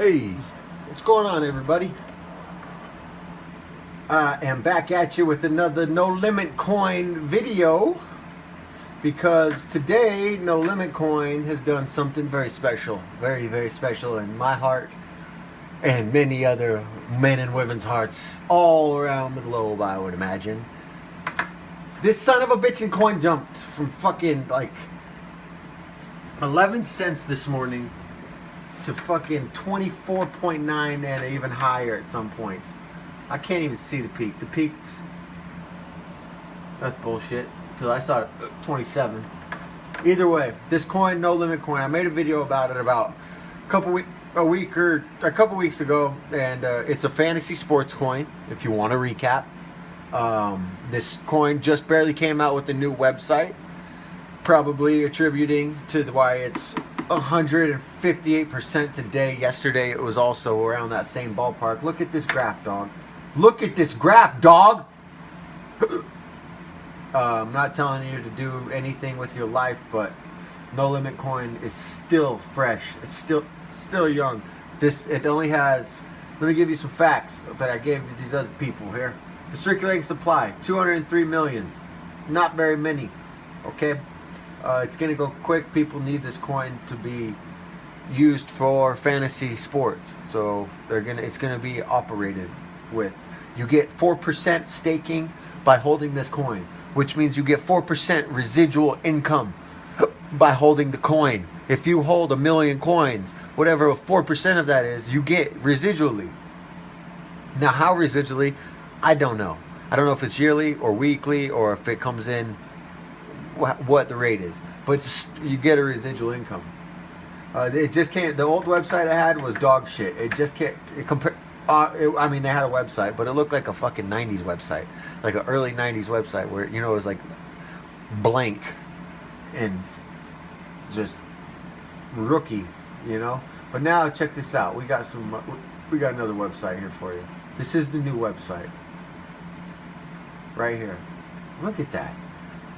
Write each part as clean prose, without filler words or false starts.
Hey, what's going on, everybody? I am back at you with another No Limit Coin video because today No Limit Coin has done something very special, very, very special in my heart and many other men and women's hearts all around the globe, I would imagine. This son of a bitchin' coin jumped from fucking like 11 cents this morning to fucking 24.9 and even higher at some points. I can't even see the peak. The peaks, that's bullshit, because I saw it at 27. Either way, this coin, No Limit Coin, I made a video about it about a couple weeks ago, and it's a fantasy sports coin, if you want to recap. This coin just barely came out with a new website, probably attributing to why it's 158% today. Yesterday it was also around that same ballpark. Look at this graph, dog. Look at this graph, dog. I'm not telling you to do anything with your life, but No Limit Coin is still fresh. It's still young. It only has, let me give you some facts that I gave these other people here. The circulating supply, 203 million. Not very many. Okay? It's going to go quick. People need this coin to be used for fantasy sports. So it's going to be operated with. You get 4% staking by holding this coin, which means you get 4% residual income by holding the coin. If you hold 1 million coins, whatever 4% of that is, you get residually. Now, how residually? I don't know. I don't know if it's yearly or weekly or if it comes in what the rate is, but you get a residual income. It just can't. The old website I had was dog shit. It just can't. I mean, they had a website, but it looked like a fucking 90s website, like an early 90s website where, it was like blank and just rookie, But now check this out. We got another website here for you. This is the new website right here. Look at that.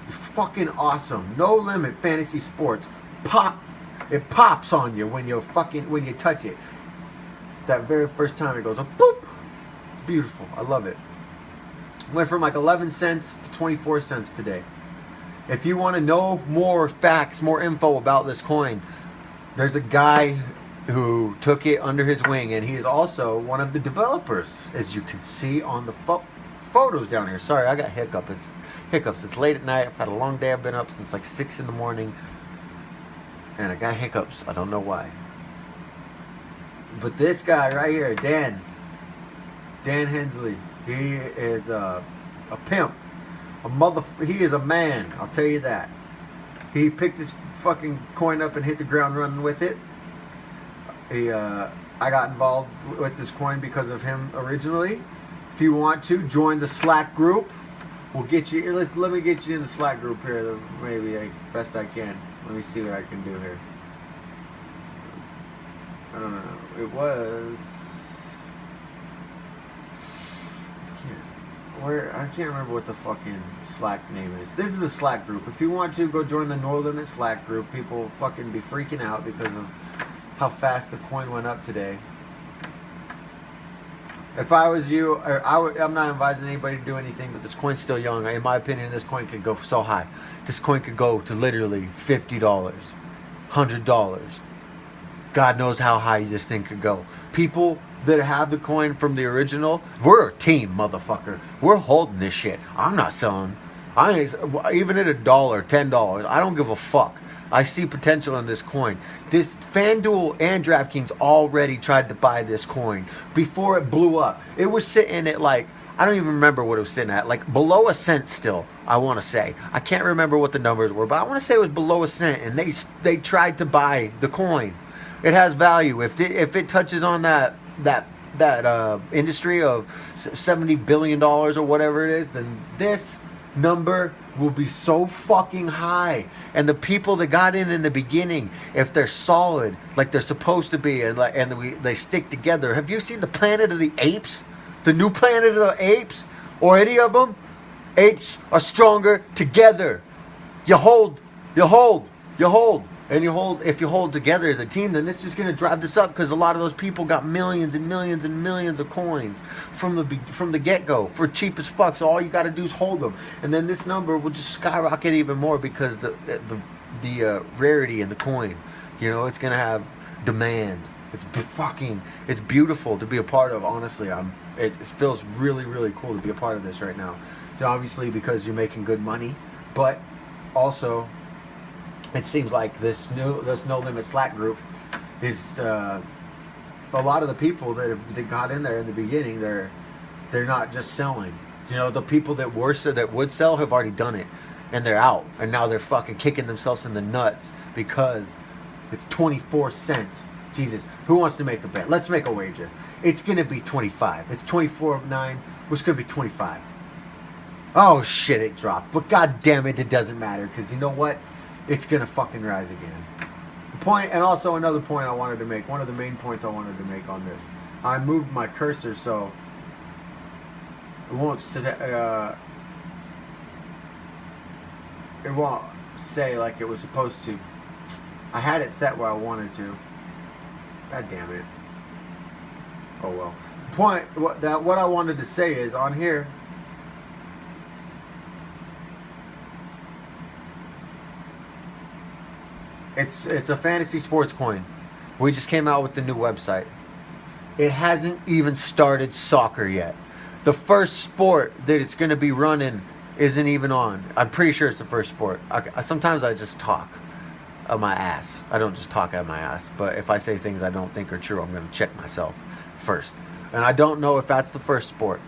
It's fucking awesome. No Limit Fantasy Sports. It pops on you when you touch it. That very first time it goes up, boop. It's beautiful. I love it. Went from like 11 cents to 24 cents today. If you want to know more facts, more info about this coin, there's a guy who took it under his wing, and he is also one of the developers, as you can see on the photos down here. Sorry, I got hiccups. It's late at night. I've had a long day. I've been up since like 6 in the morning, and I got hiccups. I don't know why. But this guy right here, Dan Hensley, he is a pimp, he is a man. I'll tell you that. He picked this fucking coin up and hit the ground running with it. I got involved with this coin because of him originally. If you want to join the Slack group, we'll get you. Let me get you in the Slack group here. Maybe best I can. Let me see what I can do here. I don't know. It was. I can't remember what the fucking Slack name is. This is the Slack group. If you want to, go join the No Limit Slack group. People fucking be freaking out because of how fast the coin went up today. If I was you, I'm not advising anybody to do anything, but this coin's still young. In my opinion, this coin could go so high. This coin could go to literally $50, $100. God knows how high this thing could go. People that have the coin from the original, we're a team, motherfucker. We're holding this shit. I'm not selling. Even at $1, $10, I don't give a fuck. I see potential in this coin. This FanDuel and DraftKings already tried to buy this coin before it blew up. It was sitting at like, I don't even remember what it was sitting at, like below a cent still, I want to say. I can't remember what the numbers were, but I want to say it was below a cent, and they tried to buy the coin. It has value. If it touches on that industry of $70 billion or whatever it is, then this number will be so fucking high. And the people that got in the beginning, if they're solid like they're supposed to be, and they stick together. Have you seen the Planet of the Apes? The new Planet of the Apes? Or any of them? Apes are stronger together. You hold. And if you hold together as a team, then it's just gonna drive this up because a lot of those people got millions and millions and millions of coins from the get-go for cheap as fuck. So all you got to do is hold them, and then this number will just skyrocket even more because the rarity in the coin. You know, it's gonna have demand. It's beautiful to be a part of. Honestly, it feels really, really cool to be a part of this right now. Obviously, because you're making good money, but also it seems like this No Limit Slack group is a lot of the people that got in there in the beginning. They're not just selling. You know, the people that would sell have already done it, and they're out, and now they're fucking kicking themselves in the nuts because it's 24 cents. Jesus, who wants to make a bet? Let's make a wager. It's gonna be 25. It's 24.9. It's gonna be 25. Oh shit, it dropped. But god damn it, it doesn't matter because you know what? It's gonna fucking rise again. The point, and also another point I wanted to make. One of the main points I wanted to make on this. I moved my cursor so it won't say like it was supposed to. I had it set where I wanted to. God damn it. Oh well. The point, what I wanted to say is on here. It's a fantasy sports coin. We just came out with the new website. It hasn't even started soccer yet. The first sport that it's going to be running isn't even on. I'm pretty sure it's the first sport. Sometimes I just talk out my ass. I don't just talk out my ass. But if I say things I don't think are true, I'm going to check myself first. And I don't know if that's the first sport.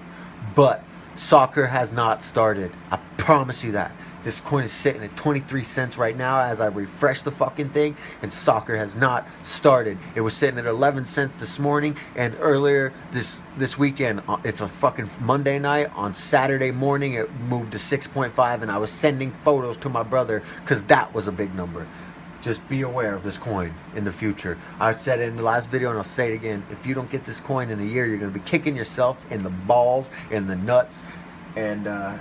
But soccer has not started. I promise you that. This coin is sitting at 23 cents right now as I refresh the fucking thing, and soccer has not started. It was sitting at 11 cents this morning, and earlier this weekend, it's a fucking Monday night, on Saturday morning it moved to 6.5, and I was sending photos to my brother because that was a big number. Just be aware of this coin in the future. I said it in the last video and I'll say it again. If you don't get this coin in a year, you're going to be kicking yourself in the balls, in the nuts, and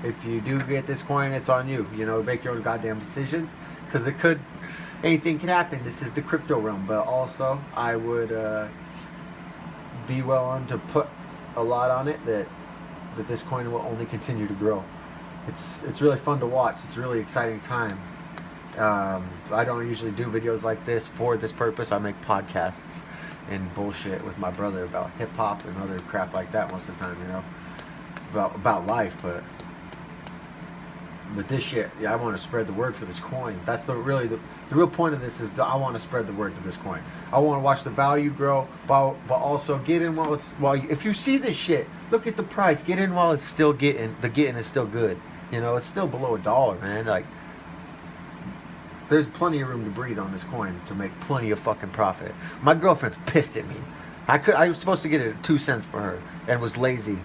if you do get this coin, it's on you. You know, make your own goddamn decisions. Because anything can happen. This is the crypto realm. But also, I would be willing to put a lot on it that this coin will only continue to grow. It's really fun to watch. It's a really exciting time. I don't usually do videos like this for this purpose. I make podcasts and bullshit with my brother about hip-hop and other crap like that most of the time, you know. About life, but this shit, yeah, I want to spread the word for this coin. That's the real point of this is I want to spread the word to this coin. I want to watch the value grow, but also get in while if you see this shit, look at the price. Get in while it's still getting is still good. You know, it's still below $1, man. Like, there's plenty of room to breathe on this coin to make plenty of fucking profit. My girlfriend's pissed at me. I was supposed to get it at 2 cents for her and was lazy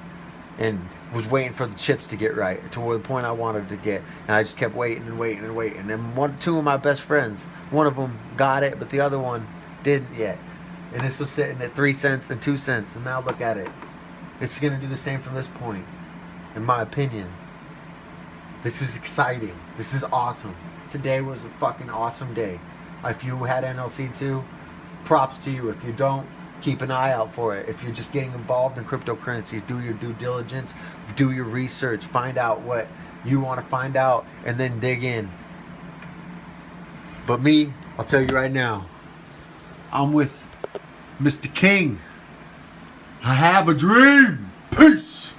and was waiting for the chips to get right to the point I wanted to get, and I just kept waiting and waiting and waiting. And two of my best friends, one of them got it, but the other one didn't yet. And this was sitting at 3 cents and 2 cents, and now look at it. It's gonna do the same from this point, in my opinion. This is exciting. This is awesome. Today was a fucking awesome day. If you had NLC2, props to you. If you don't, keep an eye out for it. If you're just getting involved in cryptocurrencies, do your due diligence, do your research, find out what you want to find out, and then dig in. But me, I'll tell you right now, I'm with Mr. King. I have a dream. Peace.